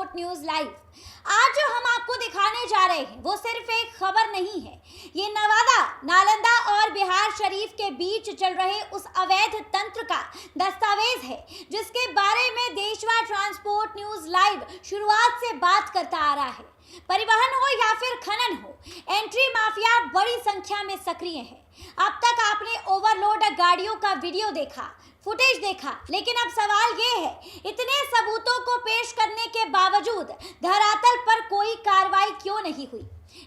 Transport news live. आज जो हम आपको दिखाने जा रहे हैं वो सिर्फ एक खबर नहीं है, ये नवादा, नालंदा और बिहार शरीफ के बीच चल रहे उस अवैध तंत्र का दस्तावेज है जिसके बारे में देशवा ट्रांसपोर्ट न्यूज लाइव शुरुआत से बात करता आ रहा है। परिवहन हो या फिर खनन हो, एंट्री माफिया बड़ी संख्या में सक्रिय है। अब तक आपने ओवरलोड गाड़ियों का वीडियो देखा, फुटेज देखा, लेकिन अब सवाल ये है, इतने सबूतों को पेश करने के बावजूद धरातल पर कोई कार्रवाई क्यों नहीं हुई?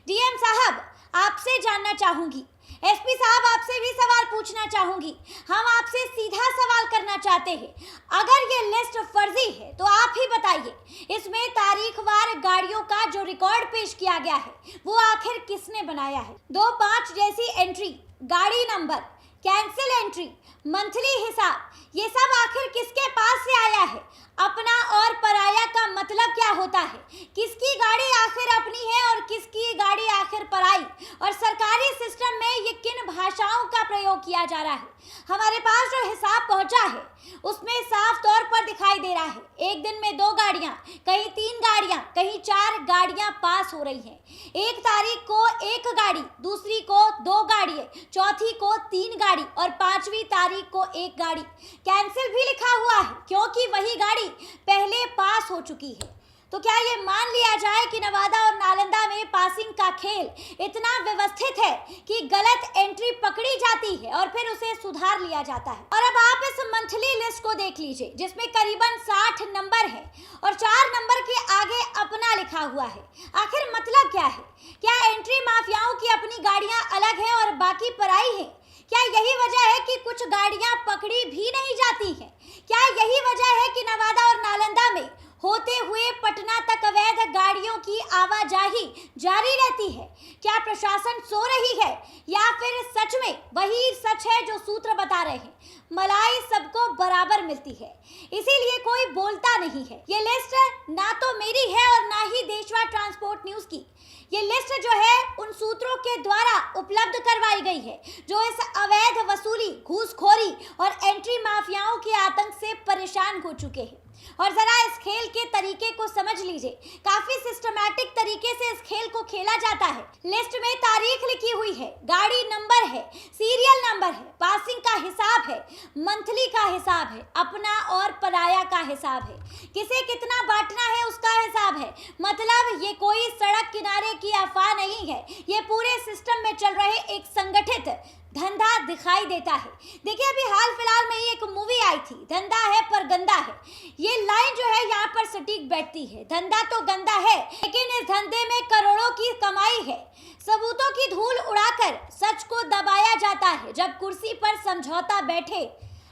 डीएम साहब, आपसे जानना चाहूंगी, एसपी साहब आपसे भी सवाल पूछना चाहूंगी। हम आपसे सीधा सवाल करना चाहते हैं, अगर ये लिस्ट फर्जी है तो आप ही बताइए, इसमें तारीखवार गाड़ियों का जो रिकॉर्ड पेश किया गया है वो आखिर किसने बनाया है? 2-5 जैसी एंट्री, गाड़ी नंबर, कैंसिल एंट्री, मंथली हिसाब, ये सब आखिर किसके पास से आया है? अपना और पराया का मतलब क्या होता है? किसकी गाड़ी आखिर अपनी है और किसकी गाड़ी आखिर पराई? और सरकारी सिस्टम में ये किन भाषाओं का प्रयोग किया जा रहा है? हमारे पास जो हिसाब पहुंचा है उसमें साफ तौर पर दिखाई दे रहा है, एक दिन में 2 गाड़ियां, कहीं 3 गाड़ियां, कहीं 4 गाड़ियां पास हो रही हैं। एक तारीख को 1 गाड़ी, दूसरी को 2 गाड़ी, चौथी को 3 गाड़ी और 5वीं तारीख को 1 गाड़ी। कैंसिल भी लिखा हुआ है क्योंकि वही गाड़ी पहले पास हो चुकी है। तो क्या ये मान लिया जाए कि नवादा और नालंदा में पासिंग का खेल इतना व्यवस्थित है कि गलत एंट्री पकड़ी जाती है और फिर उसे सुधार लिया जाता है? और अब आप इस मंथली लिस्ट को देख लीजिए जिसमें करीबन 60 नंबर है और 4 नंबर के आगे अपना लिखा हुआ है। आखिर मतलब क्या है? क्या एंट्री माफियाओं की अपनी गाड़ियां अलग हैं और बाकी पराई हैं? क्या यही वजह है कि कुछ गाड़ियां पकड़ी भी नहीं जाती हैं? क्या यही वजह है कि नवादा और नालंदा में होते हुए पटना तक अवैध गाड़ियों की आवाजाही जारी रहती है? क्या प्रशासन सो रही है या फिर सच में वही सच है जो सूत्र बता रहे हैं, मलाई सबको बराबर मिलती है इसीलिए कोई बोलता नहीं है? ये लिस्ट ना तो मेरी है और ना ही देशवा ट्रांसपोर्ट न्यूज की। ये लिस्ट जो है उन सूत्रों के द्वारा उपलब्ध करवाई गई है जो इस अवैध वसूली, घूसखोरी और एंट्री माफियाओं के आतंक से परेशान हो चुके हैं। और जरा इस खेल के तरीके को समझ लीजिए, काफी सिस्टमैटिक तरीके से इस खेल को खेला जाता है। लिस्ट में तारीख लिखी हुई है, गाड़ी नंबर है, सीरियल नंबर है, पासिंग का हिसाब है, मंथली का हिसाब है, अपना और पराया का हिसाब है, किसे कितना बांटना है उसका हिसाब है। मतलब ये कोई सड़क किनारे की अफवाह नहीं है, ये पूरे सिस्टम में चल रहे एक संगठित धंधा दिखाई देता है। देखिए, अभी हाल फिलहाल में ही एक मूवी आई थी, धंधा है पर गंदा है। ये लाइन जो है यहाँ पर सटीक बैठती है। धंधा तो गंदा है लेकिन इस धंधे में करोड़ों की कमाई है। सबूतों की धूल उड़ाकर सच को दबाया जाता है। जब कुर्सी पर समझौता बैठे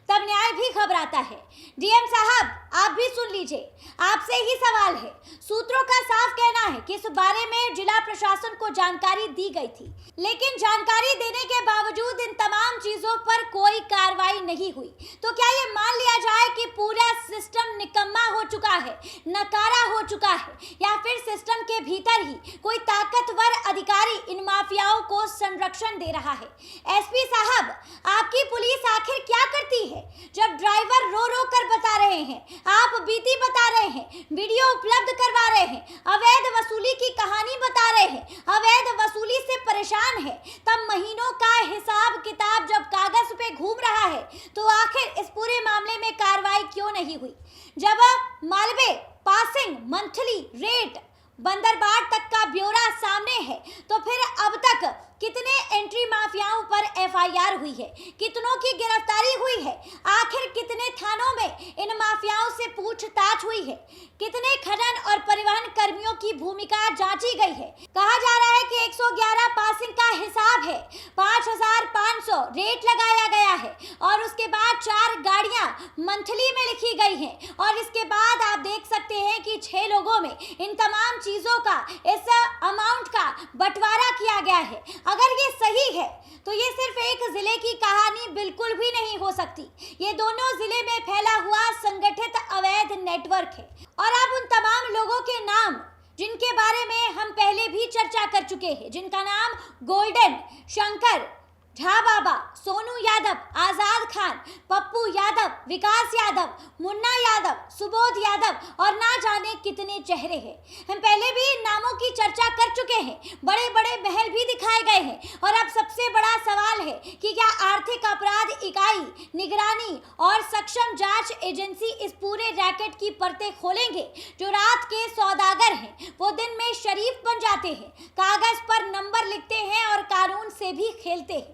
तब न्याय भी घबराता है। डीएम साहब, आप भी सुन लीजिए, आपसे ही सवाल है। सूत्रों का साफ कहना है कि इस बारे में जिला प्रशासन को जानकारी दी गई थी, लेकिन जानकारी देने के बावजूद इन तमाम चीजों पर कोई कार्रवाई नहीं हुई। तो क्या ये मान लिया जाए कि पूरा सिस्टम निकम्मा हो चुका है, नकारा हो चुका है, या फिर सिस्टम के भीतर ही कोई ताकतवर अधिकारी इन माफियाओं को संरक्षण दे रहा है? एसपी साहब, आपकी पुलिस आखिर क्या करती है जब ड्राइवर रो रो कर बता रहे हैं, आप बीती बता रहे हैं, वीडियो उपलब्ध करवा रहे हैं, अवैध वसूली की कहानी बता रहे हैं, अवैध वसूली से परेशान है, तब महीनों का हिसाब किताब जब कागज पे घूम रहा है तो आखिर इस पूरे मामले में कार्रवाई क्यों नहीं हुई? जब मालवे, पासिंग, मंथली, रेट, बंदरबाड़ तक का ब्यौरा सामने है तो फिर अब तक कितने एंट्री माफियाओं पर एफआईआर हुई है, कितनों की गिरफ्तारी हुई है, आखिर कितने थानों में इन माफियाओं से पूछताछ हुई है, कितने खनन और परिवहन कर्मियों की भूमिका जांची गई है? कहा जा रहा है कि 111 पासिंग का हिसाब है, 5500 रेट लगाया गया है और उसके बाद 4 गाड़ियां मंथली में लिखी गई हैं और इसके बाद आप देख सकते हैं कि 6 लोगों में इन तमाम चीजों का, इस अमाउंट का बंटवारा किया गया है। अगर ये सही है तो ये सिर्फ एक जिले की कहानी बिल्कुल भी नहीं हो सकती, ये दोनों जिले में फैला हुआ संगठित अवैध नेटवर्क है। और अब उन तमाम लोगों के नाम जिनके बारे में हम पहले भी चर्चा कर चुके हैं, जिनका नाम गोल्डन, शंकर, झा बाबा, सोनू यादव, आजाद खान, पप्पू यादव, विकास यादव, मुन्ना यादव, सुबोध यादव और ना जाने कितने चेहरे हैं। हम पहले भी इन नामों की चर्चा कर चुके हैं, बड़े बड़े महल भी दिखाए गए हैं और अब सबसे बड़ा सवाल है कि क्या आर्थिक अपराध इकाई, निगरानी और सक्षम जांच एजेंसी इस पूरे रैकेट की परतें खोलेंगे। जो रात के सौदागर हैं वो दिन में शरीफ बन जाते हैं, कागज पर नंबर लिखते हैं और कानून से भी खेलते हैं।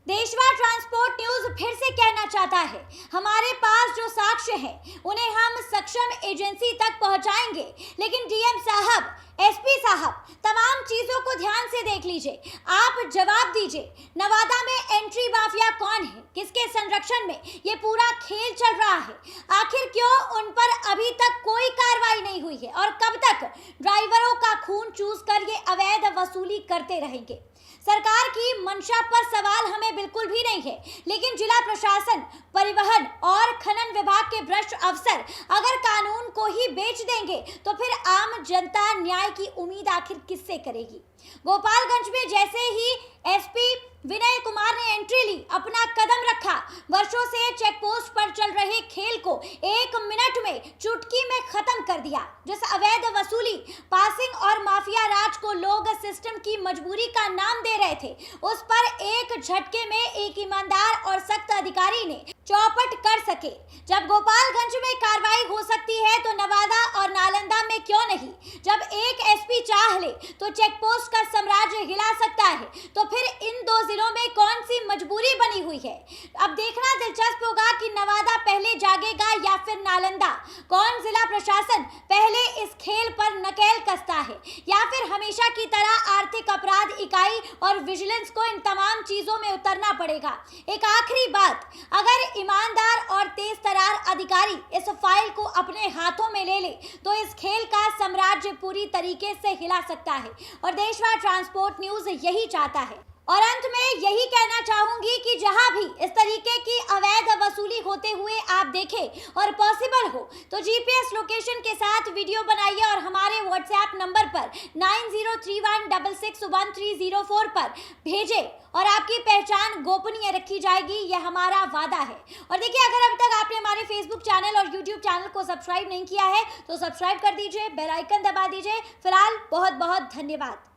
देशवा ट्रांसपोर्ट न्यूज फिर से कहना चाहता है, हमारे पास जो साक्ष्य हैं उन्हें हम सक्षम एजेंसी तक पहुंचाएंगे, लेकिन डीएम साहब, एसपी साहब, तमाम चीजों को ध्यान से देख लीजिए। आप जवाब दीजिए, नवादा में एंट्री माफिया कौन है, किसके संरक्षण में ये पूरा खेल चल रहा है? आखिर क्यों उन पर अभी तक कोई कार्रवाई नहीं हुई है और कब तक ड्राइवरों का खून चूस कर ये अवैध वसूली करते रहेंगे? सरकार की मंशा पर सवाल हमें बिल्कुल भी नहीं है, लेकिन जिला प्रशासन, परिवहन और खनन विभाग के भ्रष्ट अफसर अगर कानून को ही बेच देंगे तो फिर आम जनता न्याय की उम्मीद आखिर किससे करेगी? गोपालगंज में जैसे ही एसपी विनय कुमार ने एंट्री ली, अपना कदम रखा, वर्षों से चेक पोस्ट पर चल रहे खेल को 1 मिनट में चुटकी में खत्म कर दिया। जिस अवैध वसूली, पासिंग और माफिया राज को लोग सिस्टम की मजबूरी का नाम दे रहे थे, उस पर एक झटके में एक ईमानदार और सख्त अधिकारी ने चौपट कर सके। जब गोपालगंज में कार्रवाई हो सकती है तो नवादा और नालंदा में क्यों नहीं? जब एक एसपी चाह ले तो चेक पोस्ट का साम्राज्य हिला सकता है, तो फिर इन 2 जिलों में कौन सी मजबूरी बनी हुई है? अब देखना दिलचस्प होगा कि नवादा पहले जागेगा या फिर नालंदा। कौन जिला प्रशासन पहले इस खेल पर नकेल कसता है या फिर हमेशा की तरह आर्थिक अपराध इकाई और विजिलेंस को इन तमाम चीजों में उतरना पड़ेगा। एक आखिरी बात, अगर ईमानदार और तेज तरार अधिकारी इस फाइल को अपने हाथों में ले ले तो इस खेल का साम्राज्य पूरी तरीके से हिला सकता है और देशवा ट्रांसपोर्ट न्यूज यही चाहता है। और अंत में यही कहना चाहूंगी कि जहां भी इस तरीके की अवैध वसूली होते हुए आप देखें और पॉसिबल हो तो जीपीएस लोकेशन के साथ वीडियो बनाइए और हमारे व्हाट्सएप नंबर पर 9031661304 पर भेजें और आपकी पहचान गोपनीय रखी जाएगी, यह हमारा वादा है। और देखिए, अगर अभी तक आपने हमारे फेसबुक चैनल और यूट्यूब चैनल को सब्सक्राइब नहीं किया है तो सब्सक्राइब कर दीजिए, बेल आइकन दबा दीजिए। फिलहाल बहुत बहुत धन्यवाद।